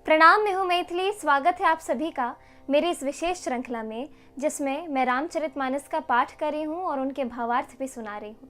प्रणाम, मैं हूँ मैथिली। स्वागत है आप सभी का मेरी इस विशेष श्रृंखला में, जिसमें मैं रामचरितमानस का पाठ कर रही हूँ और उनके भावार्थ भी सुना रही हूँ।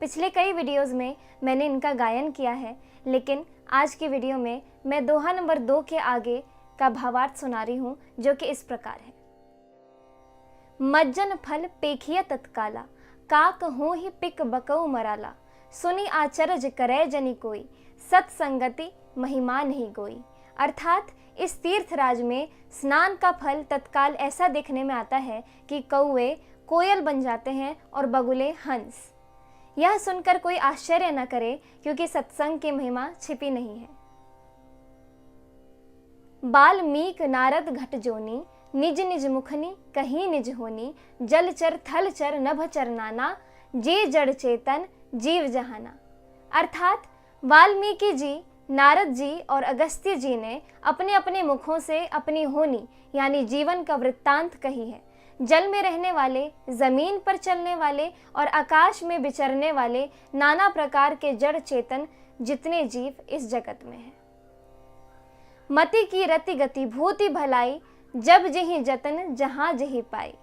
पिछले कई वीडियोज़ में मैंने इनका गायन किया है, लेकिन आज की वीडियो में मैं दोहा नंबर 2 के आगे का भावार्थ सुना रही हूँ, जो कि इस प्रकार है। मज्जन फल पेखिया तत्काला, काक हो ही पिक बकऊ मराला, सुनी आचरज करे जनि कोई, सत्संगति महिमा नहीं गोई। अर्थात इस तीर्थराज में स्नान का फल तत्काल ऐसा देखने में आता है कि कौवे कोयल बन जाते हैं और बगुले हंस। यह सुनकर कोई आश्चर्य न करे, क्योंकि सत्संग की महिमा छिपी नहीं है। बाल्मीक नारद घट जोनी, निज निज मुखनी कहीं निज होनी, जलचर थलचर नभचर नाना, जे जड़ चेतन जीव जहाना। अर्थात वाल्मीकि जी, नारद जी और अगस्त्य जी ने अपने अपने मुखों से अपनी होनी यानी जीवन का वृत्तांत कही है। जल में रहने वाले, जमीन पर चलने वाले और आकाश में विचरने वाले नाना प्रकार के जड़ चेतन जितने जीव इस जगत में हैं। मति की रति गति भूति भलाई, जब जही जतन जहां जही पाई,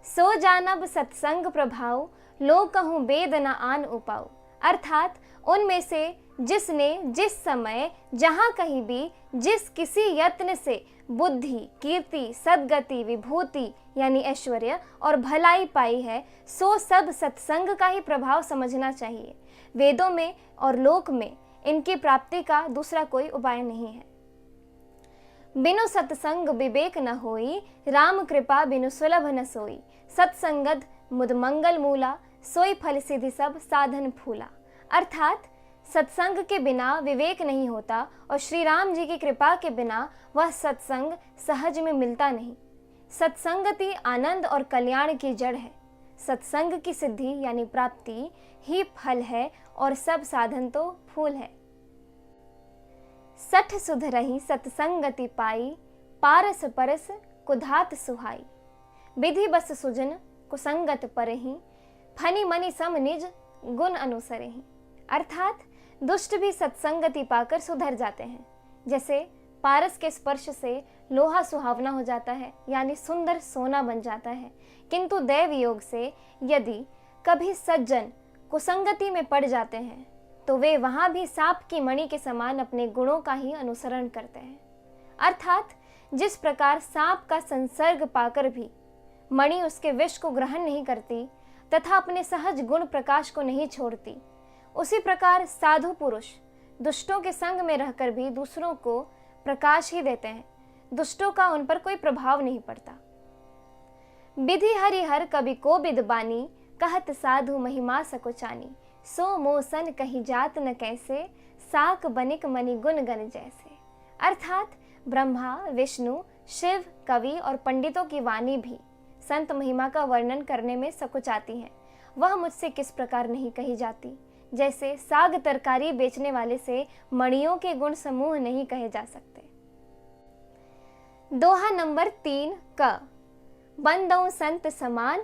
सो जानब सत्संग प्रभाव, लो कहूँ वेद न आन उपाऊ। अर्थात उनमें से जिसने जिस समय जहां कहीं भी जिस किसी यत्न से बुद्धि, कीर्ति, सद्गति, विभूति यानी ऐश्वर्य और भलाई पाई है, सो सब सत्संग का ही प्रभाव समझना चाहिए। वेदों में और लोक में इनकी प्राप्ति का दूसरा कोई उपाय नहीं है। बिनु सत्संग विवेक न होई, राम कृपा बिनु सुलभ न सोई, सत्संगद मुद मंगल मूला, सोई फल सिद्धि सब साधन फूला। अर्थात सत्संग के बिना विवेक नहीं होता और श्री राम जी की कृपा के बिना वह सत्संग सहज में मिलता नहीं। सत्संगति आनंद और कल्याण की जड़ है। सत्संग की सिद्धि यानी प्राप्ति ही फल है और सब साधन तो फूल है। सठ सुध रही सत्संगति पाई, पारस परस कुधात सुहाई, विधि बस सुजन कुसंगत परहि, फनी मनि सम निज गुण अनुसरहि। अर्थात दुष्ट भी सत्संगति पाकर सुधर जाते हैं। जैसे पारस के स्पर्श से लोहा सुहावना हो जाता है यानी सुंदर सोना बन जाता है, किंतु दैव योग से यदि कभी सज्जन कुसंगति में पड़ जाते हैं तो वे वहां भी सांप की मणि के समान अपने गुणों का ही अनुसरण करते हैं। अर्थात जिस प्रकार सांप का संसर्ग पाकर भी मणि उसके विष को ग्रहण नहीं करती तथा अपने सहज गुण प्रकाश को नहीं छोड़ती, उसी प्रकार साधु पुरुष दुष्टों के संग में रहकर भी दूसरों को प्रकाश ही देते हैं। दुष्टों का उन पर कोई प्रभाव नहीं पड़ता। विधि हरिहर कवि को बिदबानी, कहत साधु महिमा सकुचानी, सो मोसन कहीं जात न कैसे, साक बनिक मनि गुण गण जैसे। अर्थात ब्रह्मा, विष्णु, शिव, कवि और पंडितों की वाणी भी संत महिमा का वर्णन करने में सकुचाती हैं। वह मुझसे किस प्रकार नहीं कही जाती। जैसे साग तरकारी बेचने वाले से मणियों के गुण समूह नहीं कहे जा सकते। दोहा नंबर 3 क, बंदौ संत समान,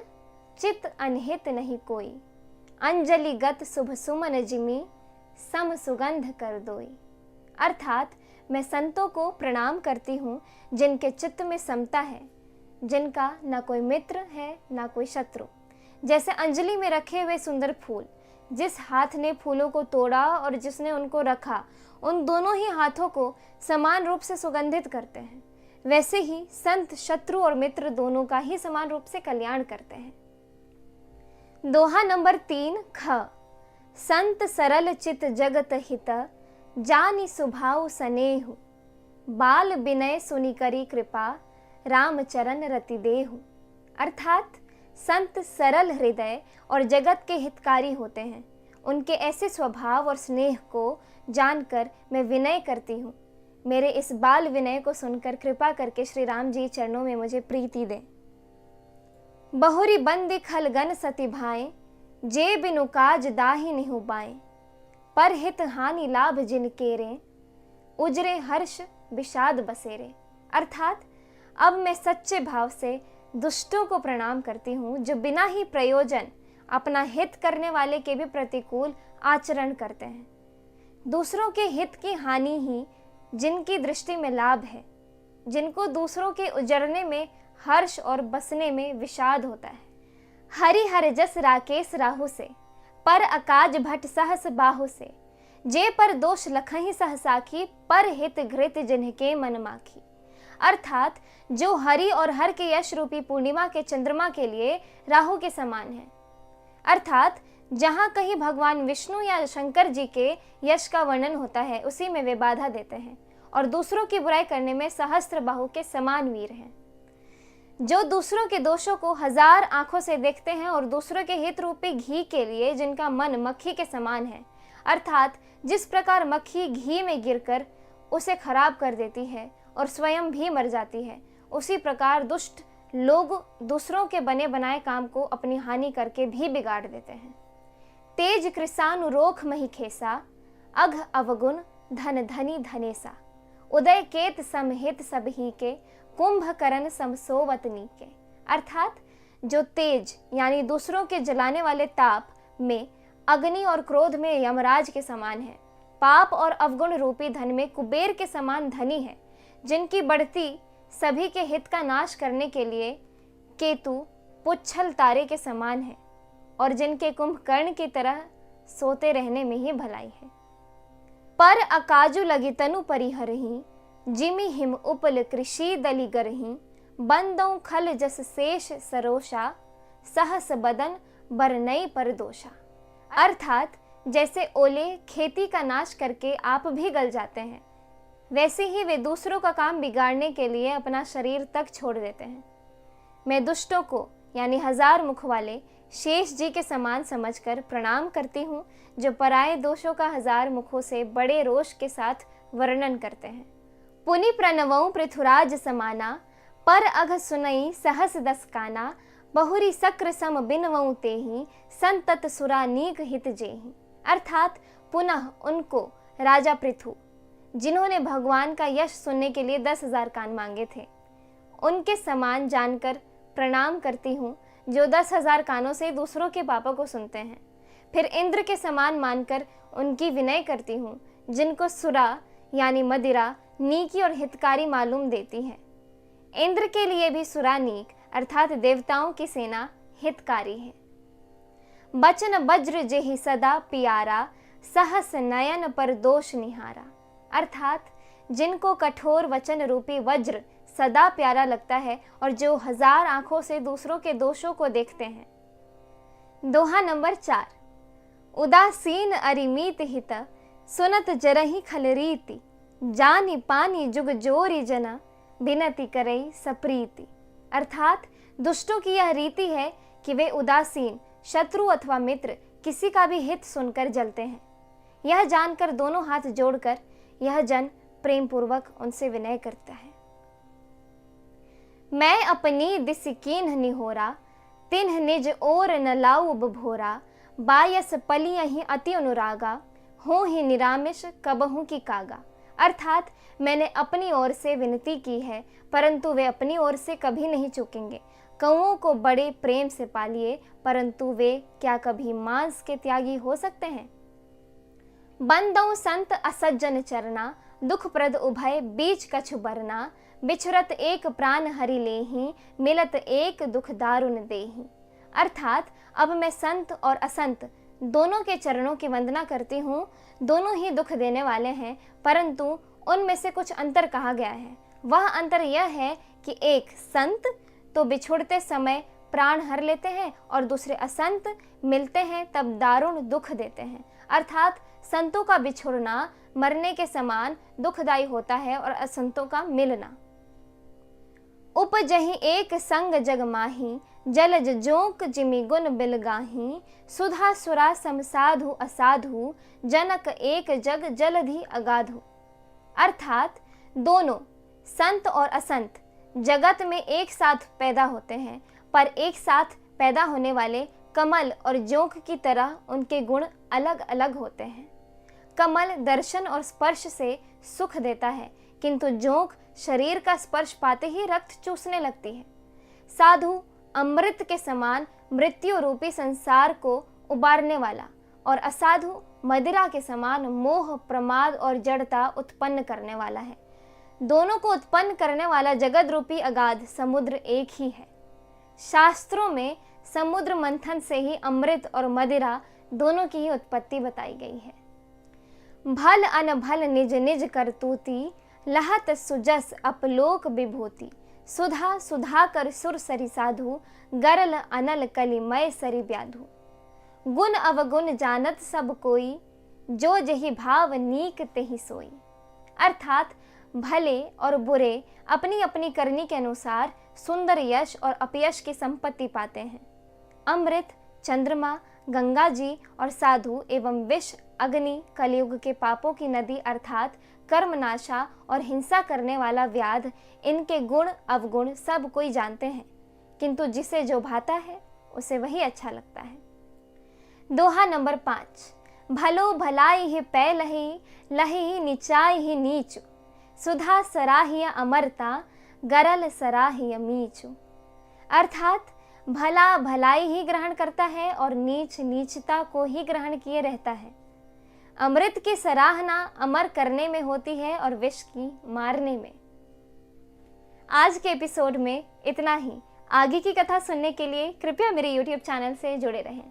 चित अनहित नहीं कोई, अंजलि गत शुभ सुमन जिमी, सम सुगंध कर दोई। अर्थात मैं संतों को प्रणाम करती हूँ जिनके चित्त में समता है, जिनका न कोई मित्र है न कोई शत्रु। जैसे अंजलि में रखे हुए सुंदर फूल, जिस हाथ ने फूलों को तोड़ा और जिसने उनको रखा, उन दोनों ही हाथों को समान रूप से सुगंधित करते हैं। वैसे ही संत शत्रु और मित्र दोनों का ही समान रूप से कल्याण करते हैं। दोहा नंबर 3 ख, संत सरल चित जगत हित, जानि सुभाव सनेहु, बाल विनय सुनि करी कृपा, राम चरण रति देहु। अर्थात संत सरल हृदय और जगत के हितकारी होते हैं। उनके ऐसे स्वभाव और स्नेह को जानकर मैं विनय करती हूँ। मेरे इस बाल विनय को सुनकर कृपा करके श्री राम जी चरणों में मुझे प्रीति दें। बहुरी बंदी खलगन सति भाए, जे बिनु काज दाहि निहु बाए, पर हित हानि लाभ जिन केरे, उजरे हर्ष विषाद बसेरे। अर्थात अब मैं सच्चे भाव से दुष्टों को प्रणाम करती हूँ, जो बिना ही प्रयोजन अपना हित करने वाले के भी प्रतिकूल आचरण करते हैं। दूसरों के हित की हानि ही जिनकी दृष्टि में लाभ है, जिनको दूसरों के उजड़ने में हर्ष और बसने में विषाद होता है। हरि हर जस राकेश राहु से, पर अकाज भट सहस बाहु से, जे पर दोष लखहि सहसाखी, पर हित घृत जिनके मन माखी। अर्थात जो हरि और हर के यश रूपी पूर्णिमा के चंद्रमा के लिए राहु के समान है, अर्थात जहां कहीं भगवान विष्णु या शंकर जी के यश का वर्णन होता है उसी में वे बाधा देते हैं, और दूसरों की बुराई करने में सहस्त्र बाहु के समान वीर हैं। जो दूसरों के दोषों को 1000 आंखों से देखते हैं और दूसरों के हित रूपी घी के लिए जिनका मन मक्खी के समान है, अर्थात जिस प्रकार मक्खी घी में गिरकर उसे खराब कर देती है और स्वयं भी मर जाती है, उसी प्रकार दुष्ट लोग दूसरों के बने बनाए काम को अपनी हानि करके भी बिगाड़ देते हैं। तेज कृसानु रोख मही खेसा, अघ अवगुण धन धनी धनेसा, उदय केत समहित सब ही के, कुंभकर्ण समसोवतनी के। अर्थात जो तेज यानी दूसरों के जलाने वाले ताप में अग्नि और क्रोध में यमराज के समान है, पाप और अवगुण रूपी धन में कुबेर के समान धनी है, जिनकी बढ़ती सभी के हित का नाश करने के लिए केतु पुच्छल तारे के समान है, और जिनके कुंभकर्ण की तरह सोते रहने में ही भलाई है। पर अकाजु लगी तनु परिहरही, जिमि हिम उपल कृषि दली गरही, बंदों खल जस शेष सरोषा, सहस बदन बरनई पर दोषा। अर्थात जैसे ओले खेती का नाश करके आप भी गल जाते हैं, वैसे ही वे दूसरों का काम बिगाड़ने के लिए अपना शरीर तक छोड़ देते हैं। मैं दुष्टों को यानी 1000 मुख वाले शेष जी के समान समझकर प्रणाम करती हूँ, जो पराये दोषों का 1000 मुखों से बड़े रोष के साथ वर्णन करते हैं। पुनि प्रणवऊ पृथुराज समाना, पर अघ सुनई सहस दस काना, बहुरी सक्र सम बिनवऊ तेहि, संतत सुरा नीक हित जेहि। अर्थात पुनः उनको राजा पृथु, जिन्होंने भगवान का यश सुनने के लिए 10,000 कान मांगे थे, उनके समान जानकर प्रणाम करती हूँ, जो 10,000 कानों से दूसरों के पापों को सुनते हैं। फिर इंद्र के समान मानकर उनकी विनय करती हूँ, जिनको सुरा यानी मदिरा नीकी और हितकारी मालूम देती है। इंद्र के लिए भी सुरा नीक अर्थात देवताओं की सेना हितकारी है। बचन वज्र जेहि सदा पियारा, सहस नयन पर दोष निहारा। अर्थात जिनको कठोर वचन रूपी वज्र सदा प्यारा लगता है और जो 1000 आंखों से दूसरों के दोषों को देखते हैं। दोहा नंबर 4। उदासीन अरिमीत हित, सुनत जरहि खलरीति, जानी पानी जुग जोरी जना, बिनती करई सप्रीति। अर्थात दुष्टों की यह रीति है कि वे उदासीन शत्रु अथवा मित्र किसी का भी हित सुनकर जलते हैं। यह जानकर दोनों हाथ जोड़कर यह जन प्रेम पूर्वक उनसे विनय करता है। मैं अपनी दिस कीन्ह निहोरा, तिन्ह निज ओर न लाऊ भोरा, बायस पलियहि अति अनुरागा, हो ही निरामिष कबहू की कागा। अर्थात मैंने अपनी ओर से विनती की है, परंतु वे अपनी ओर से कभी नहीं चूकेंगे। कौओं को बड़े प्रेम से पालिए, परंतु वे क्या कभी मांस के त्यागी हो सकते हैं। बंदौ संत असज्जन चरना, दुख प्रद उभय बीच कछु बरना, बिछुरत एक प्राण हरि लेहि, मिलत एक दुख दारुण देहि। अर्थात अब मैं संत और असंत दोनों के चरणों की वंदना करती हूँ। दोनों ही दुख देने वाले हैं, परंतु उनमें से कुछ अंतर कहा गया है। वह अंतर यह है कि एक संत तो बिछुड़ते समय प्राण हर लेते हैं और दूसरे असंत मिलते हैं तब दारुण दुख देते हैं। अर्थात संतों का बिछुड़ना मरने के समान दुखदायी होता है और असंतों का मिलना। उपजहि एक संग जग माही, जलज जोंक जिमि गुण बिलगाही, सुधा सुरा सम साधु असाधु, जनक एक जग जलधि अगाधु। अर्थात दोनों संत और असंत जगत में एक साथ पैदा होते हैं, पर एक साथ पैदा होने वाले कमल और जोंक की तरह उनके गुण अलग अलग होते हैं। कमल दर्शन और स्पर्श से सुख देता है, किंतु जोंक शरीर का स्पर्श पाते ही रक्त चूसने लगती है। साधु अमृत के समान मृत्यु रूपी संसार को उबारने वाला और असाधु मदिरा के समान मोह, प्रमाद और जड़ता उत्पन्न करने वाला है। दोनों को उत्पन्न करने वाला जगत रूपी अगाध समुद्र एक ही है। शास्त्रों में समुद्र मंथन से ही अमृत और मदिरा दोनों की ही उत्पत्ति बताई गई है। भल अनभल निज निज करतूती, लहत सुजस अपलोक विभूति। सुधा सुधा कर सुर सरि साधु, गरल अनल कलिमय सरि व्याधु। गुण अवगुण जानत सब कोई, जो जहि भाव नीक तेहि सोई। अर्थात भले और बुरे अपनी अपनी करनी के अनुसार सुंदर यश और अपयश की संपत्ति पाते हैं। अमृत, चंद्रमा, गंगा जी और साधु एवं विष, अग्नि, कलयुग के पापों की नदी अर्थात कर्मनाशा और हिंसा करने वाला व्याध, इनके गुण अवगुण सब कोई जानते हैं, किंतु जिसे जो भाता है उसे वही अच्छा लगता है। दोहा नंबर 5। भलो भलाई ही पै लही, लही नीचाई ही नीचु। सुधा सराहिय अमरता, गरल सराहिय मीचु। अर्थात भला भलाई ही ग्रहण करता है और नीच नीचता को ही ग्रहण किए रहता है। अमृत की सराहना अमर करने में होती है और विष की मारने में। आज के एपिसोड में इतना ही। आगे की कथा सुनने के लिए कृपया मेरे YouTube चैनल से जुड़े रहें।